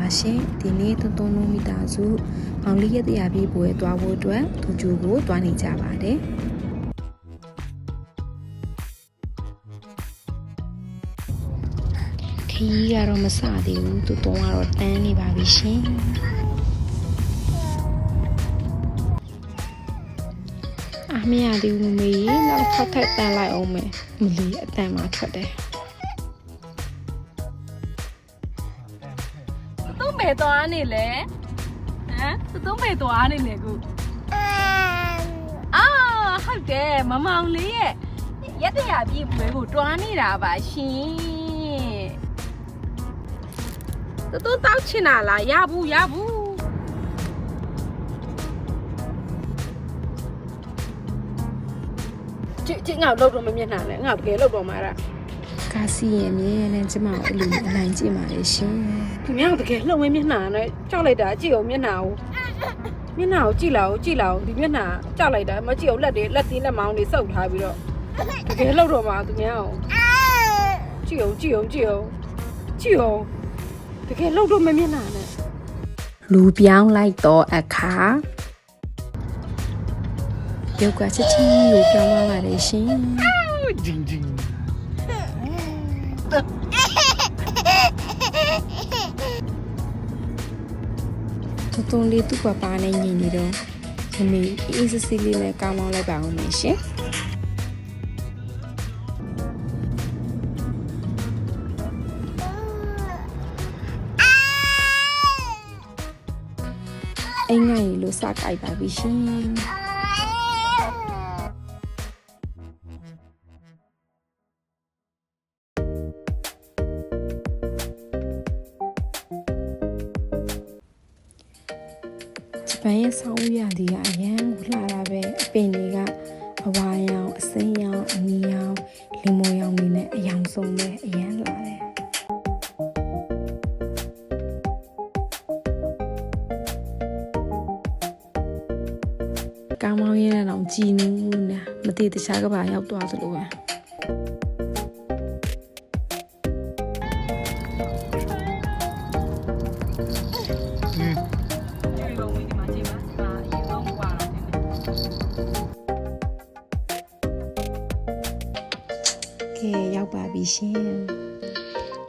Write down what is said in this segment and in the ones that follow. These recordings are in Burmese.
ပါရှင်ဒီနေ့တုံတုံလုံးမိသားစုမောင်လေးရဲ့တရားပြေးပွဲသွားဖို့အတွက်သူကျူကိုတွားနေကြပါတယ်ခီးကတော့မစသေးဘူးသူတုံးကတော့တန်းနေပါပြီရှင်မရသေးဘူးမေးနောက်ခက်ခက်တန်းလိုက်အောင်မယ်မလီအတန်မှထွက်တယ်သူ့မေသွားနေလေဟမ်သူ့မေသွားနေလေကိုဟုတ်တယ်မမောင်လေးရဲ့ရက်တရာပြည့်ပွဲကိုတွားနေတာပါရှင်သူတောက်ချင်တာလားရဘူးကြည့်ငါ့လောက်တော့မမျက်နှာနဲ့ငါ့တကယ်လောက်တော့မှာလားကားစီရင်မြဲနဲ့ကျမအလူအနိုင်ကြည့်ပါလေရှင်ဒီမြောက်တကယ်လှုပ်ဝင်းမျက်နှာနဲ့ကြောက်လိုက်တာကြည့်အောင်မျက်နှာကိုကြည့်လာအောင်ဒီမျက်နှာကြောက်လိုက်တာမကြည့်အောင်လက်မောင်းတွေစုပ်ထားပြီးတော့တကယ်လှုပ်တော့မှာသူများအောင်ကြည့်အောင်တကယ်လှုပ်တော့မမျက်နှာနဲ့လူပြောင်းလိုက်တော့အခါရုပ်ကချက်ချင်းကိုပြောင်းသွားပါတယ်ရှင်ဂျင်းတုံးလေးသူ့ပပနဲ့ညီနေတော့မမေအေးစစ်လေးနဲ့ကောင်းမောင်းလိုက်ပါဦးမယ်ရှင်အိမ်ငိုင်လို့စကြိုက်ပါပြီရှင်ဂျပန်ရဲ့ဆောင်းဦးရသည်ကအရန်လှတာပဲအပင်တွေကအဝါရောင်အစိမ်းရောင်အနီရောင်လင်မုံရောင်တွေနဲ့အယောင်ဆုံးပဲအရန်လှတယ်ကောင်းမောင်းရတဲ့အောင်ကြည်နေဘူးနဲ့မတည်တခြားကဘာရောက်သွားသလိုပဲရောက်ပါပြီရှင်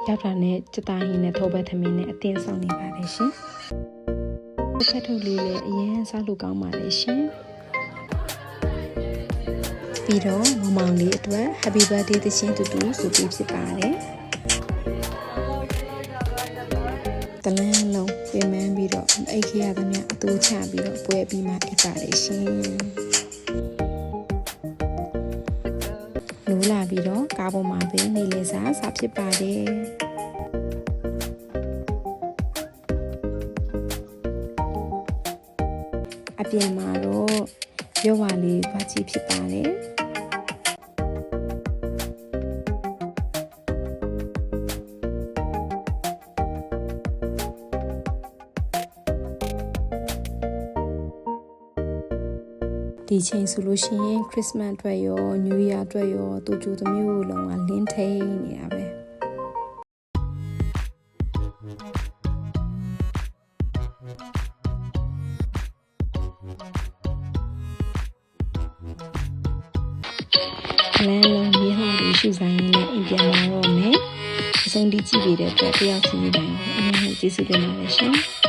ရောက်တာနဲ့စတာဟင်းနဲ့ထောပတ်သမင်းနဲ့အတင်းဆောင်နေပါတယ်ရှင်ဖက်ထုတ်လေးလည်းအရင်စားလို့ကောင်းပါလေရှင်ပြီးတော့မောင်လေးအတွက် Happy Birthday သချင်းတူဆိုပြီးဖြစ်ပါတယ်တလန်းလုံးပြင်မှန်းပြီးတော့အိတ်ခရသမျှအတူချပြီးတော့ပွဲပြီးမှအိတ်ပါတယ်ရှင်လိုလာပြီးတော့ကားပေါ်မှာပဲနေလေစားဖြစ်ပါတယ်အပြင်မှာတော့ရောဝါလေးပါချီဖြစ်ပါတယ်ဒီချိန်ဆိုလို့ရှိရင်ခရစ်စမတ်အတွက်ရောနယူးယားအတွက်ရောတူကျူသမျိုးလုံးကလင်းထိန်နေတာပဲလမ်းလုံးမြေဟောင်းလေးရှိဆိုင်နဲ့အိမ်ပြန်လာတော့မယ်အဆုံးထိကြည့်ပြီးတဲ့အတွက်တယောက်စီတိုင်းကိုအများကြီးကျေးဇူးတင်ပါတယ်ရှင်